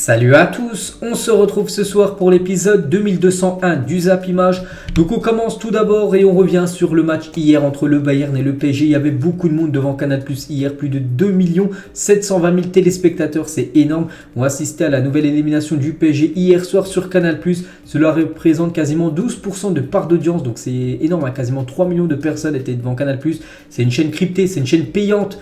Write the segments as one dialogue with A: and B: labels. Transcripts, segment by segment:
A: Salut à tous, on se retrouve ce soir pour l'épisode 2201 du Zap Image. Donc on commence tout d'abord et on revient sur le match hier entre le Bayern et le PSG. Il y avait beaucoup de monde devant Canal+ hier, plus de 2 720 000 téléspectateurs, c'est énorme. On assistait à la nouvelle élimination du PSG hier soir sur Canal+. Cela représente quasiment 12% de part d'audience, donc c'est énorme, quasiment 3 millions de personnes étaient devant Canal+. C'est une chaîne cryptée, c'est une chaîne payante,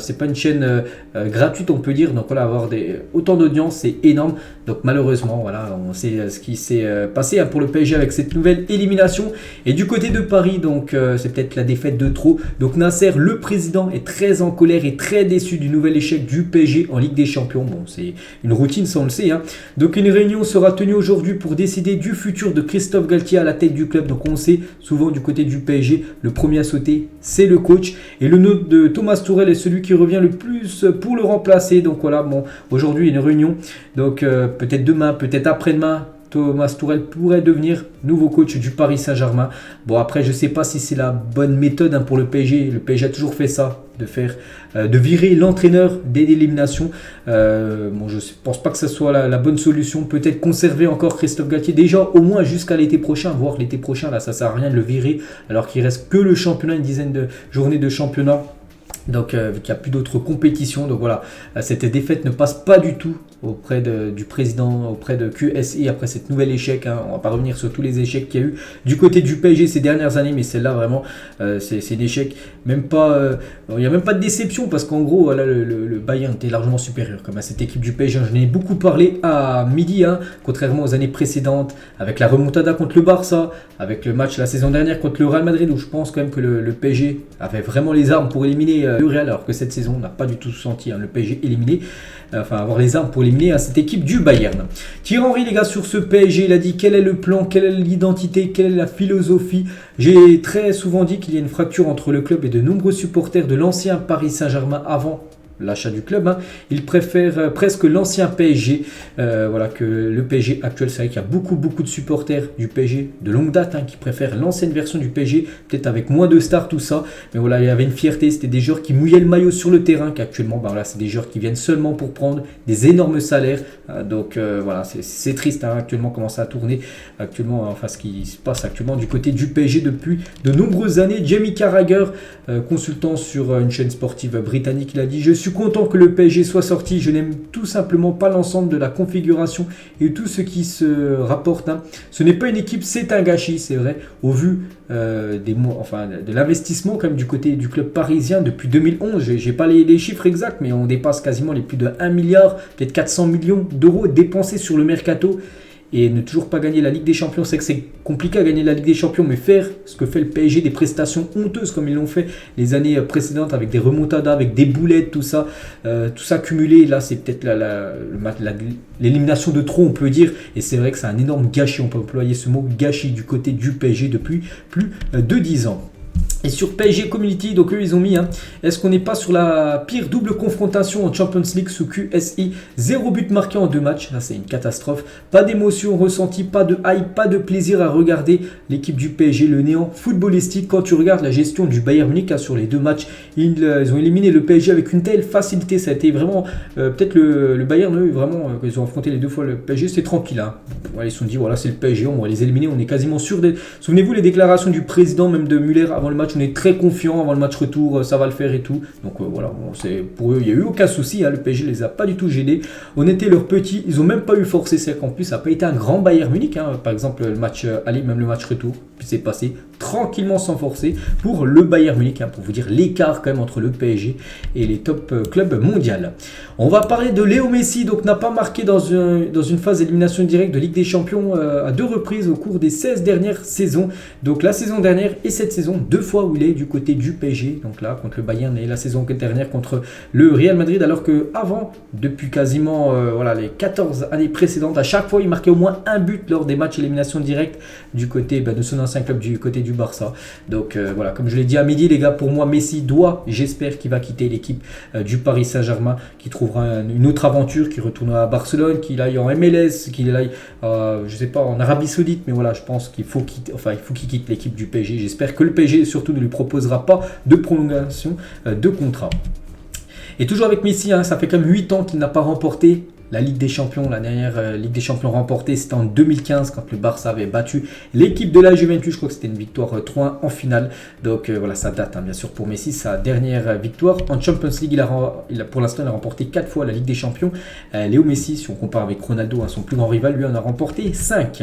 A: c'est pas une chaîne gratuite on peut dire, donc voilà, avoir autant d'audience c'est énorme. Donc malheureusement voilà, on sait ce qui s'est passé pour le PSG avec cette nouvelle élimination. Et du côté de Paris, donc c'est peut-être la défaite de trop. Donc Nasser, le président, est très en colère et très déçu du nouvel échec du PSG en Ligue des Champions. Bon, c'est une routine, ça on le sait. Donc une réunion sera tenue aujourd'hui pour décider du futur de Christophe Galtier à la tête du club. Donc on sait souvent du côté du PSG, le premier à sauter c'est le coach. Et le nom de Thomas Tuchel est celui qui revient le plus pour le remplacer. Donc voilà, bon, aujourd'hui une réunion. Donc peut-être demain, peut-être après-demain, Thomas Tuchel pourrait devenir nouveau coach du Paris Saint-Germain. Bon, après, je ne sais pas si c'est la bonne méthode pour le PSG. Le PSG a toujours fait ça, de virer l'entraîneur dès l'élimination. Bon, je ne pense pas que ce soit la bonne solution. Peut-être conserver encore Christophe Galtier, déjà au moins jusqu'à l'été prochain, voire l'été prochain. Là, ça ne sert à rien de le virer, alors qu'il reste que le championnat, une dizaine de journées de championnat. Donc vu qu'il n'y a plus d'autres compétitions, donc voilà, cette défaite ne passe pas du tout auprès du président, auprès de QSI après cette nouvelle échec. On ne va pas revenir sur tous les échecs qu'il y a eu du côté du PSG ces dernières années, mais celle-là vraiment c'est un échec. Même pas, il n'y a même pas de déception parce qu'en gros voilà, le Bayern était largement supérieur comme à cette équipe du PSG. Je n'ai beaucoup parlé à midi, contrairement aux années précédentes, avec la remontada contre le Barça, avec le match la saison dernière contre le Real Madrid, où je pense quand même que le PSG avait vraiment les armes pour éliminer le Real, alors que cette saison on n'a pas du tout senti le PSG éliminé, avoir les armes pour éliminer cette équipe du Bayern. Thierry Henry, les gars, sur ce PSG, il a dit quel est le plan, quelle est l'identité, quelle est la philosophie. J'ai très souvent dit qu'il y a une fracture entre le club et de nombreux supporters de l'ancien Paris Saint-Germain avant l'achat du club. Il préfère presque l'ancien PSG voilà, que le PSG actuel. C'est vrai qu'il y a beaucoup de supporters du PSG de longue date qui préfèrent l'ancienne version du PSG, peut-être avec moins de stars, tout ça, mais voilà, il y avait une fierté, c'était des joueurs qui mouillaient le maillot sur le terrain, qu'actuellement voilà, c'est des joueurs qui viennent seulement pour prendre des énormes salaires. Donc voilà, c'est triste actuellement comment ça a tourné actuellement, enfin ce qui se passe actuellement du côté du PSG depuis de nombreuses années. Jamie Carragher, consultant sur une chaîne sportive britannique, il a dit: je suis content que le PSG soit sorti, je n'aime tout simplement pas l'ensemble de la configuration et tout ce qui se rapporte. Ce n'est pas une équipe, c'est un gâchis, c'est vrai, au vu de l'investissement quand même du côté du club parisien depuis 2011. J'ai pas les chiffres exacts, mais on dépasse quasiment les plus de 1 milliard, peut-être 400 millions d'euros dépensés sur le mercato. Et ne toujours pas gagner la Ligue des Champions, c'est que c'est compliqué à gagner la Ligue des Champions, mais faire ce que fait le PSG, des prestations honteuses comme ils l'ont fait les années précédentes avec des remontadas, avec des boulettes, tout ça cumulé, là c'est peut-être l'élimination de trop on peut dire, et c'est vrai que c'est un énorme gâchis, on peut employer ce mot gâchis du côté du PSG depuis plus de 10 ans. Et sur PSG Community, donc eux ils ont mis, est-ce qu'on n'est pas sur la pire double confrontation en Champions League sous QSI? 0 but marqué en 2 matchs, là c'est une catastrophe. Pas d'émotion ressentie, pas de hype, pas de plaisir à regarder l'équipe du PSG, le néant footballistique. Quand tu regardes la gestion du Bayern Munich sur les 2 matchs, ils ont éliminé le PSG avec une telle facilité, ça a été vraiment, peut-être le Bayern, eux vraiment, quand ils ont affronté les 2 fois le PSG, c'est tranquille. Ouais, ils se sont dit, voilà c'est le PSG, on va les éliminer, on est quasiment sûr d'être... Souvenez-vous les déclarations du président, même de Müller avant le match, on est très confiant avant le match retour, ça va le faire et tout. Donc voilà, bon, pour eux, il n'y a eu aucun souci, le PSG les a pas du tout gênés. On était leurs petits, ils n'ont même pas eu forcé, c'est qu'en plus ça n'a pas été un grand Bayern Munich. Par exemple, le match aller, même le match retour, puis c'est passé tranquillement sans forcer pour le Bayern Munich, pour vous dire l'écart quand même entre le PSG et les top clubs mondiaux. On va parler de Léo Messi, donc n'a pas marqué dans une phase d'élimination directe de Ligue des Champions à 2 reprises au cours des 16 dernières saisons. Donc la saison dernière et cette saison, 2 fois où il est du côté du PSG, donc là contre le Bayern, et la saison dernière contre le Real Madrid, alors que avant, depuis quasiment les 14 années précédentes, à chaque fois il marquait au moins un but lors des matchs élimination directe du côté de son ancien club, du côté du Barça. Donc voilà, comme je l'ai dit à midi les gars, pour moi Messi j'espère qu'il va quitter l'équipe du Paris Saint-Germain, qu'il trouvera une autre aventure, qu'il retournera à Barcelone, qu'il aille en MLS, qu'il aille je sais pas, en Arabie Saoudite, mais voilà, je pense qu'il faut qu'il quitte l'équipe du PSG. J'espère que le PSG surtout ne lui proposera pas de prolongation de contrat. Et toujours avec Messi, ça fait quand même 8 ans qu'il n'a pas remporté la Ligue des Champions. La dernière Ligue des Champions remportée, c'était en 2015 quand le Barça avait battu l'équipe de la Juventus. Je crois que c'était une victoire 3-1 en finale. Donc voilà, ça date bien sûr pour Messi. Sa dernière victoire en Champions League, pour l'instant il a remporté 4 fois la Ligue des Champions. Léo Messi, si on compare avec Ronaldo, son plus grand rival, lui en a remporté 5.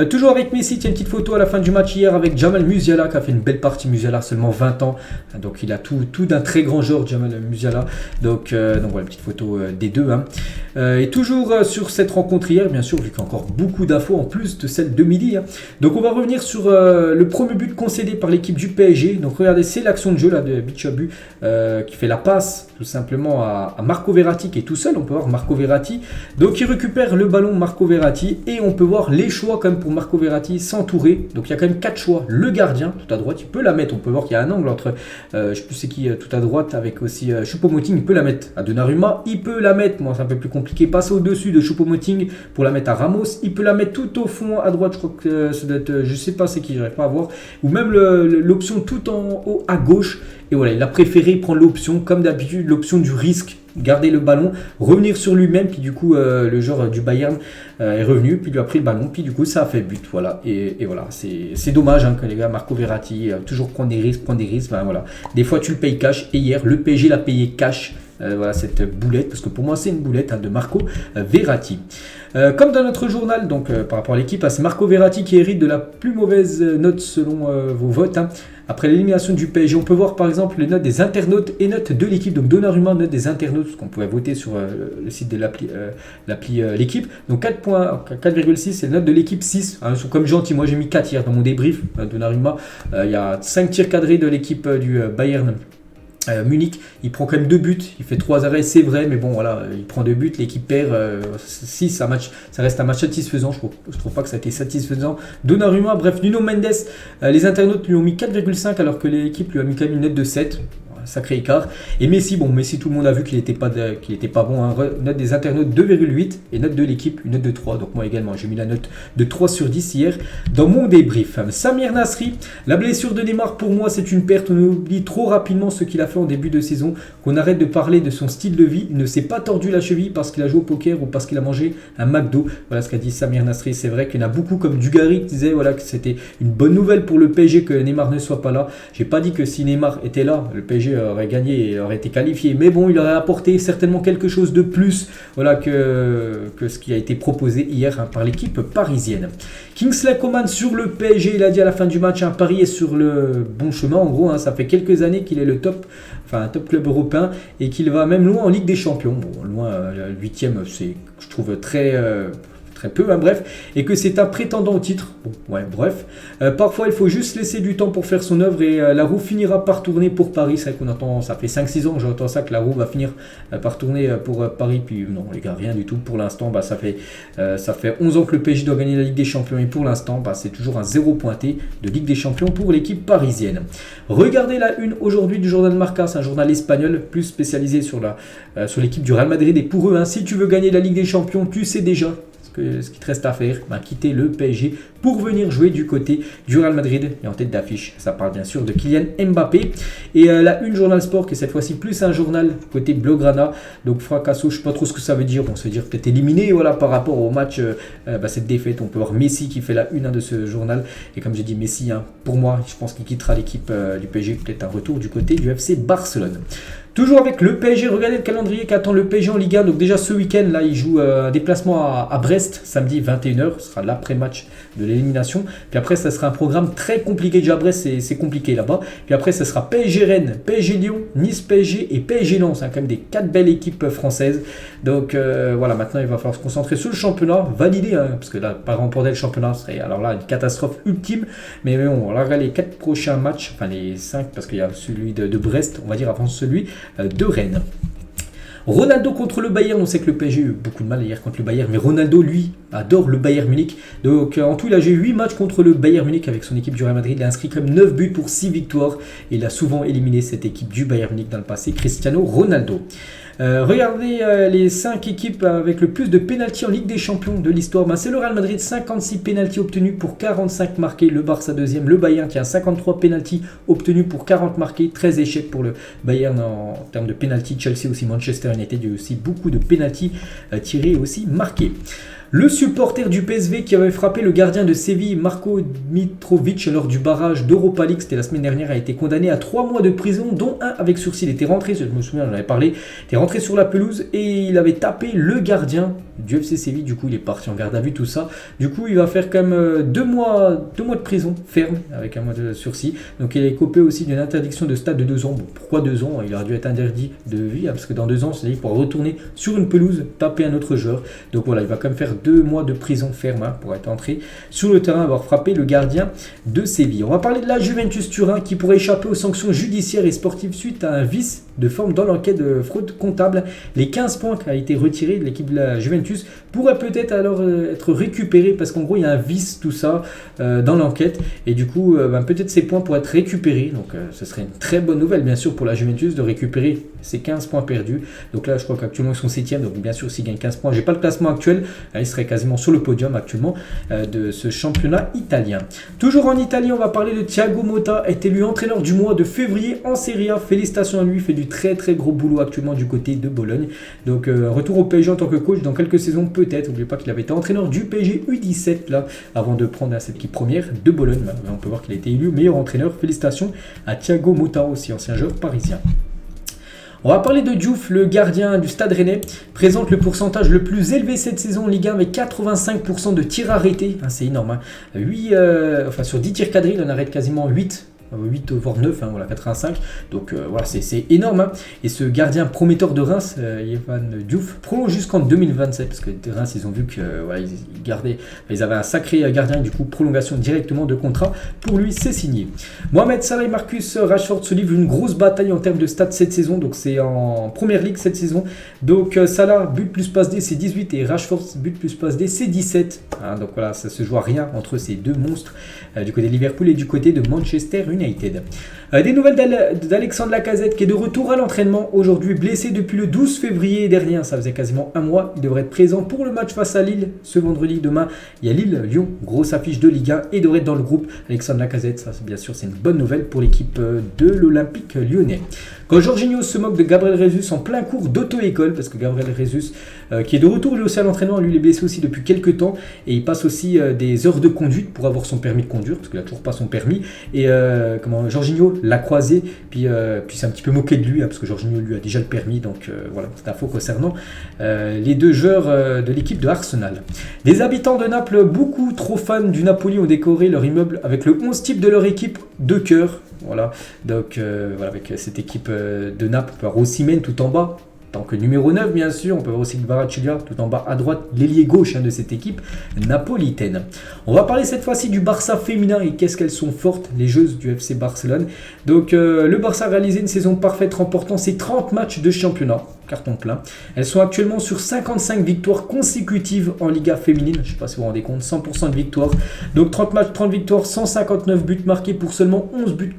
A: Toujours avec Messi, tiens, une petite photo à la fin du match hier avec Jamal Musiala qui a fait une belle partie. Musiala, seulement 20 ans. Donc il a tout d'un très grand joueur, Jamal Musiala. Donc voilà, une petite photo des deux. Et toujours sur cette rencontre hier, bien sûr, vu qu'il y a encore beaucoup d'infos en plus de celle de midi. Donc on va revenir sur le premier but concédé par l'équipe du PSG. Donc regardez, c'est l'action de jeu là, de Bichabu qui fait la passe tout simplement à Marco Verratti qui est tout seul. On peut voir Marco Verratti. Donc il récupère le ballon, Marco Verratti, et on peut voir les choix quand même pour Marco Verratti s'entourer. Donc il y a quand même 4 choix. Le gardien, tout à droite, il peut la mettre. On peut voir qu'il y a un angle entre, je sais plus c'est qui, tout à droite, avec aussi Choupo-Moting, il peut la mettre à Donnarumma, il peut la mettre, moi c'est un peu plus compliqué, passer au-dessus de Choupo-Moting pour la mettre à Ramos, il peut la mettre tout au fond à droite, je crois que ça doit être, je sais pas c'est qui, j'arrive pas à voir, ou même l'option tout en haut à gauche. Et voilà, il a préféré prendre l'option, comme d'habitude, l'option du risque, garder le ballon, revenir sur lui-même, puis du coup, le joueur du Bayern est revenu, puis lui a pris le ballon, puis du coup, ça a fait but, voilà. Et voilà, c'est dommage que les gars, Marco Verratti, toujours prendre des risques, ben voilà. Des fois, tu le payes cash, et hier, le PSG l'a payé cash. Voilà cette boulette, parce que pour moi c'est une boulette de Marco Verratti. Comme dans notre journal, donc par rapport à l'équipe, c'est Marco Verratti qui hérite de la plus mauvaise note selon vos votes. Après l'élimination du PSG, on peut voir par exemple les notes des internautes et notes de l'équipe. Donc Donnarumma, note des internautes, ce qu'on pouvait voter sur le site de l'appli l'équipe. Donc 4,6, c'est la note de l'équipe 6. Ils sont comme gentils, moi j'ai mis 4 hier dans mon débrief. Donnarumma, il y a 5 tirs cadrés de l'équipe du Bayern Munich, il prend quand même 2 buts, il fait 3 arrêts, c'est vrai, mais bon voilà, il prend 2 buts, l'équipe perd 6, ça reste un match satisfaisant, je trouve pas que ça a été satisfaisant. Donnarumma, bref, Nuno Mendes, les internautes lui ont mis 4,5 alors que l'équipe lui a mis quand même une note de 7. Sacré écart. Et Messi, Messi, tout le monde a vu qu'il n'était pas bon. Note des internautes 2,8 et note de l'équipe, une note de 3. Donc moi également, j'ai mis la note de 3 sur 10 hier dans mon débrief. Samir Nasri, la blessure de Neymar, pour moi, c'est une perte. On oublie trop rapidement ce qu'il a fait en début de saison, qu'on arrête de parler de son style de vie. Il ne s'est pas tordu la cheville parce qu'il a joué au poker ou parce qu'il a mangé un McDo. Voilà ce qu'a dit Samir Nasri. C'est vrai qu'il y en a beaucoup comme Dugarry qui disait que c'était une bonne nouvelle pour le PSG que Neymar ne soit pas là. J'ai pas dit que si Neymar était là, le PSG aurait gagné et aurait été qualifié, mais bon, il aurait apporté certainement quelque chose de plus que ce qui a été proposé hier par l'équipe parisienne. Kingsley Coman sur le PSG, il a dit à la fin du match, Paris est sur le bon chemin, en gros, ça fait quelques années qu'il est le top club européen et qu'il va même loin en Ligue des Champions. Bon, loin, le 8e, c'est, je trouve, très peu, bref, et que c'est un prétendant au titre. Parfois il faut juste laisser du temps pour faire son œuvre et la roue finira par tourner pour Paris. C'est vrai qu'on entend, ça fait 5-6 ans que j'entends ça, que la roue va finir par tourner pour Paris, puis non les gars, rien du tout pour l'instant. Ça fait 11 ans que le PSG doit gagner la Ligue des Champions et pour l'instant c'est toujours un 0 pointé de Ligue des Champions pour l'équipe parisienne. Regardez la une aujourd'hui du journal Marca, c'est un journal espagnol plus spécialisé sur l'équipe du Real Madrid, et pour eux, si tu veux gagner la Ligue des Champions, tu sais déjà ce qui te reste à faire, quitter le PSG pour venir jouer du côté du Real Madrid. Et en tête d'affiche, ça parle bien sûr de Kylian Mbappé. Et la une Journal Sport, qui est cette fois-ci plus un journal côté Blaugrana. Donc fracasso, je ne sais pas trop ce que ça veut dire. On se veut dire peut-être éliminé par rapport au match, cette défaite. On peut voir Messi qui fait la une de ce journal. Et comme j'ai dit, Messi, pour moi, je pense qu'il quittera l'équipe du PSG. Peut-être un retour du côté du FC Barcelone. Toujours avec le PSG, regardez le calendrier qu'attend le PSG en Ligue 1. Donc déjà ce week-end, là, il joue un déplacement à Brest, samedi 21h. Ce sera l'après-match de l'élimination. Puis après, ça sera un programme très compliqué. Déjà Brest, c'est compliqué là-bas. Puis après, ça sera PSG Rennes, PSG Lyon, Nice PSG et PSG Lens. Quand même des 4 belles équipes françaises. Donc voilà, maintenant, il va falloir se concentrer sur le championnat, valider. Parce que là, pas remporter le championnat serait alors là une catastrophe ultime. Mais bon, là, les 4 prochains matchs, enfin les 5, parce qu'il y a celui de Brest, on va dire avant celui de Rennes. Ronaldo contre le Bayern, on sait que le PSG a eu beaucoup de mal hier contre le Bayern, mais Ronaldo, lui, adore le Bayern Munich. Donc en tout, il a joué 8 matchs contre le Bayern Munich avec son équipe du Real Madrid. Il a inscrit comme 9 buts pour 6 victoires. Et il a souvent éliminé cette équipe du Bayern Munich dans le passé, Cristiano Ronaldo. Regardez les 5 équipes avec le plus de pénalty en Ligue des Champions de l'histoire. C'est le Real Madrid, 56 pénalty obtenus pour 45 marqués. Le Barça deuxième. Le Bayern qui a 53 pénalty obtenus pour 40 marqués. 13 échecs pour le Bayern en termes de pénalty. Chelsea aussi, Manchester United, il y a aussi beaucoup de pénalty tirés et aussi marqués. Le supporter du PSV qui avait frappé le gardien de Séville, Marko Mitrovic, lors du barrage d'Europa League, c'était la semaine dernière, a été condamné à 3 mois de prison, dont 1 avec sursis. Il était rentré, je me souviens, j'en avais parlé, il était rentré sur la pelouse et il avait tapé le gardien du FC Séville. Du coup, il est parti en garde à vue, tout ça. Du coup, il va faire quand même 2 mois de prison ferme avec 1 mois de sursis. Donc, il est copé aussi d'une interdiction de stade de 2 ans. Bon, pourquoi 2 ans? Il aurait dû être interdit de vie, parce que dans 2 ans, c'est-à-dire qu'il pourra retourner sur une pelouse, taper un autre joueur. Donc voilà, il va quand même faire 2 mois de prison ferme pour être entré sur le terrain, avoir frappé le gardien de Séville. On va parler de la Juventus Turin qui pourrait échapper aux sanctions judiciaires et sportives suite à un vice de forme dans l'enquête de fraude comptable. Les 15 points qui a été retirés de l'équipe de la Juventus pourraient peut-être alors être récupérés, parce qu'en gros il y a un vice, tout ça dans l'enquête, et du coup peut-être ces points pourraient être récupérés. Donc ce serait une très bonne nouvelle bien sûr pour la Juventus de récupérer ces 15 points perdus. Donc là je crois qu'actuellement ils sont 7e, donc bien sûr s'ils gagnent 15 points, j'ai pas le classement actuel, ils seraient quasiment sur le podium actuellement de ce championnat italien. Toujours en Italie, on va parler de Thiago Motta, est élu entraîneur du mois de février en Serie A. Félicitations à lui, il fait du très très gros boulot actuellement du côté de Bologne. Donc retour au PSG en tant que coach dans quelques saisons peut-être. N'oubliez pas qu'il avait été entraîneur du PSG U17 là avant de prendre cette équipe première de Bologne. On peut voir qu'il a été élu meilleur entraîneur. Félicitations à Thiago Motta aussi, ancien joueur parisien. On va parler de Diouf, le gardien du Stade Rennais, présente le pourcentage le plus élevé cette saison en Ligue 1 avec 85% de tirs arrêtés. C'est énorme. Sur 10 tirs cadrés, il en arrête quasiment 8 voire 9, voilà, 85. Donc voilà, c'est énorme. Et ce gardien prometteur de Reims, Yvan Diouf, prolonge jusqu'en 2027, parce que Reims, ils ont vu que ils avaient un sacré gardien, du coup prolongation directement de contrat. Pour lui, c'est signé. Mohamed Salah et Marcus Rashford se livrent une grosse bataille en termes de stats cette saison. Donc c'est en première ligue cette saison. Donc Salah, but plus passe D, c'est 18, et Rashford, but plus passe D, c'est 17. Donc voilà, ça se joue à rien entre ces deux monstres du côté de Liverpool et du côté de Manchester United. Des nouvelles d'Alexandre Lacazette qui est de retour à l'entraînement aujourd'hui, blessé depuis le 12 février dernier. Ça faisait quasiment 1 mois. Il devrait être présent pour le match face à Lille ce vendredi. Demain, il y a Lille-Lyon, grosse affiche de Ligue 1, et devrait être dans le groupe. Alexandre Lacazette, ça bien sûr c'est une bonne nouvelle pour l'équipe de l'Olympique lyonnais. Quand Jorginho se moque de Gabriel Jesus en plein cours d'auto-école, parce que Gabriel Jesus, qui est de retour lui aussi à l'entraînement, lui il est blessé aussi depuis quelques temps, et il passe aussi des heures de conduite pour avoir son permis de conduire, parce qu'il n'a toujours pas son permis, et Jorginho l'a croisé, puis c'est un petit peu moqué de lui, parce que Jorginho lui a déjà le permis, donc voilà, c'est info concernant les deux joueurs de l'équipe de Arsenal. Les habitants de Naples, beaucoup trop fans du Napoli, ont décoré leur immeuble avec le 11 type de leur équipe de cœur. Voilà, donc voilà, avec cette équipe de Naples, on peut voir Osimhen tout en bas, tant que numéro 9 bien sûr, on peut voir aussi Kvaratskhelia tout en bas à droite, l'ailier gauche de cette équipe napolitaine. On va parler cette fois-ci du Barça féminin et qu'est-ce qu'elles sont fortes, les joueuses du FC Barcelone. Donc le Barça a réalisé une saison parfaite, remportant ses 30 matchs de championnat, carton plein. Elles sont actuellement sur 55 victoires consécutives en Liga féminine, je ne sais pas si vous vous rendez compte, 100% de victoires. Donc 30 matchs, 30 victoires, 159 buts marqués pour seulement 11 buts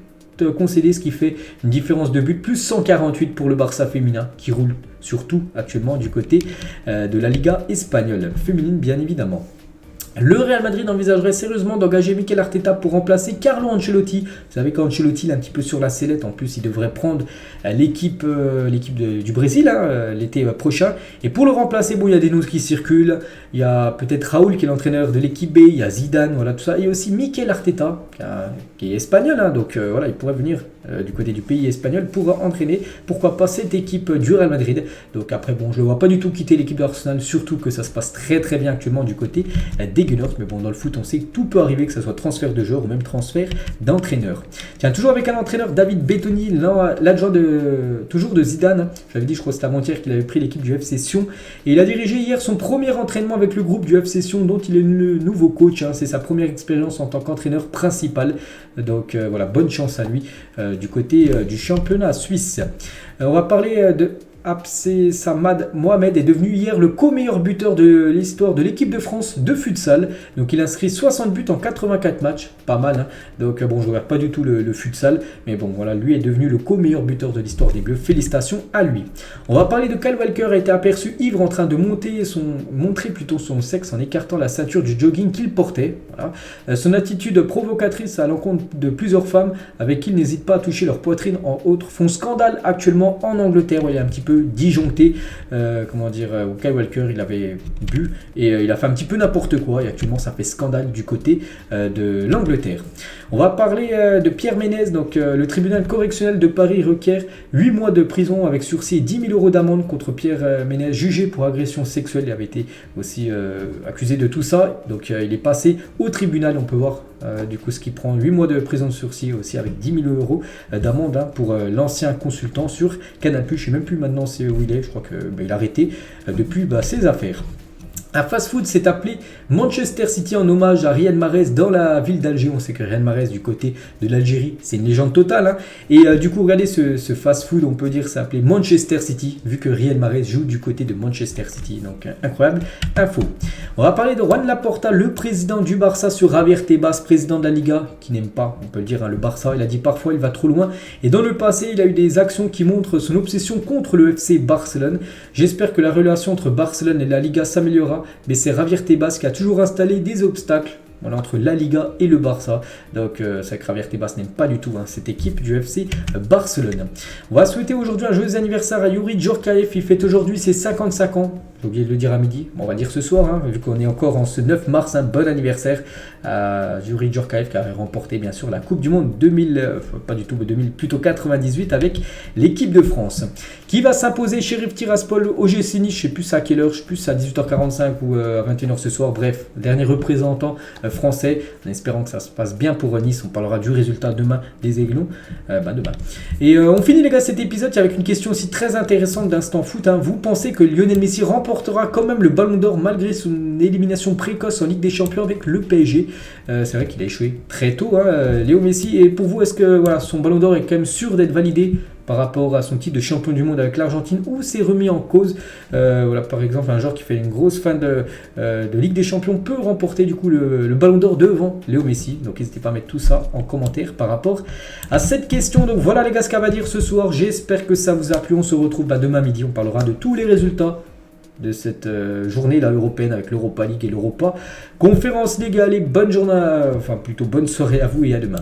A: concédé, ce qui fait une différence de but plus 148 pour le Barça féminin qui roule surtout actuellement du côté de la Liga espagnole féminine bien évidemment. Le Real Madrid envisagerait sérieusement d'engager Mikel Arteta pour remplacer Carlo Ancelotti. Vous savez qu'Ancelotti est un petit peu sur la sellette. En plus, il devrait prendre l'équipe du Brésil l'été prochain. Et pour le remplacer, il y a des news qui circulent. Il y a peut-être Raoul qui est l'entraîneur de l'équipe B. Il y a Zidane, voilà tout ça. Et aussi Mikel Arteta qui est espagnol. Donc voilà, il pourrait venir du côté du pays espagnol pour entraîner, pourquoi pas, cette équipe du Real Madrid. Donc après, je ne le vois pas du tout quitter l'équipe d'Arsenal, surtout que ça se passe très très bien actuellement du côté des Gunners. Mais bon, dans le foot, on sait que tout peut arriver, que ce soit transfert de joueur ou même transfert d'entraîneur. Tiens, toujours avec un entraîneur, David Bettoni, l'adjoint toujours de Zidane. J'avais dit, je crois que c'était avant-hier, qu'il avait pris l'équipe du FC Sion. Et il a dirigé hier son premier entraînement avec le groupe du FC Sion, dont il est le nouveau coach. C'est sa première expérience en tant qu'entraîneur principal. Donc voilà, bonne chance à lui du côté du championnat suisse. On va parler de Abdessamad Mohamed est devenu hier le co-meilleur buteur de l'histoire de l'équipe de France de futsal. Donc il inscrit 60 buts en 84 matchs, pas mal. Hein. Donc bon, je ne regarde pas du tout le futsal, mais bon voilà, lui est devenu le co-meilleur buteur de l'histoire des Bleus. Félicitations à lui. On va parler de Kyle Walker, a été aperçu ivre en train de montrer son sexe en écartant la ceinture du jogging qu'il portait. Voilà. Son attitude provocatrice à l'encontre de plusieurs femmes avec qui il n'hésite pas à toucher leur poitrine en autres font scandale actuellement en Angleterre où il est un petit peu disjoncté. Où Kyle Walker il avait bu et il a fait un petit peu n'importe quoi et actuellement ça fait scandale du côté de l'Angleterre. On va parler de Pierre Ménez. Donc le tribunal correctionnel de Paris requiert 8 mois de prison avec sursis et 10 000 euros d'amende contre Pierre Ménez, jugé pour agression sexuelle. Il avait été aussi accusé de tout ça. Donc il est passé au tribunal. On peut voir du coup ce qui prend 8 mois de prison de sursis aussi avec 10 000 euros d'amende pour l'ancien consultant sur Canal+. Je ne sais même plus maintenant où il est. Je crois qu'il a arrêté depuis ses affaires. Un fast-food s'est appelé Manchester City en hommage à Riyad Mahrez dans la ville d'Alger. On sait que Riyad Mahrez du côté de l'Algérie, c'est une légende totale. Hein. Et du coup, regardez ce fast-food, on peut dire, c'est appelé Manchester City, vu que Riyad Mahrez joue du côté de Manchester City. Donc, incroyable info. On va parler de Juan Laporta, le président du Barça, sur Javier Tebas, président de la Liga, qui n'aime pas, on peut le dire, hein, le Barça. Il a dit parfois il va trop loin. Et dans le passé, il a eu des actions qui montrent son obsession contre le FC Barcelone. J'espère que la relation entre Barcelone et la Liga s'améliorera. Mais c'est Javier Tebas qui a toujours installé des obstacles entre la Liga et le Barça. Donc c'est vrai que Javier Tebas n'aime pas du tout cette équipe du FC Barcelone. On va souhaiter aujourd'hui un joyeux anniversaire à Youri Djorkaeff. Il fête aujourd'hui ses 55 ans. J'ai oublié de le dire à midi. Bon, on va dire ce soir, vu qu'on est encore en ce 9 mars. Un bon anniversaire à Youri Djorkaeff qui a remporté bien sûr la Coupe du Monde plutôt 98 avec l'équipe de France. Qui va s'imposer? Sheriff Tiraspol, OGC Nice, je ne sais plus à quelle heure, je ne sais plus à 18h45 ou à 21h ce soir. Bref, dernier représentant français, en espérant que ça se passe bien pour Nice. On parlera du résultat demain des Aiglons. Demain. Et on finit les gars cet épisode avec une question aussi très intéressante d'Instant Foot. Vous pensez que Lionel Messi remportera quand même le Ballon d'Or malgré son élimination précoce en Ligue des Champions avec le PSG? C'est vrai qu'il a échoué très tôt, Léo Messi. Et pour vous, est-ce que son Ballon d'Or est quand même sûr d'être validé par rapport à son titre de champion du monde avec l'Argentine, ou c'est remis en cause? Par exemple, un joueur qui fait une grosse fin de Ligue des Champions peut remporter du coup le Ballon d'Or devant Léo Messi. Donc n'hésitez pas à mettre tout ça en commentaire par rapport à cette question. Donc voilà les gars ce qu'on va dire ce soir. J'espère que ça vous a plu. On se retrouve demain midi. On parlera de tous les résultats de cette journée là européenne avec l'Europa League et l'Europa Conference League. Allez, bonne journée, bonne soirée à vous et à demain.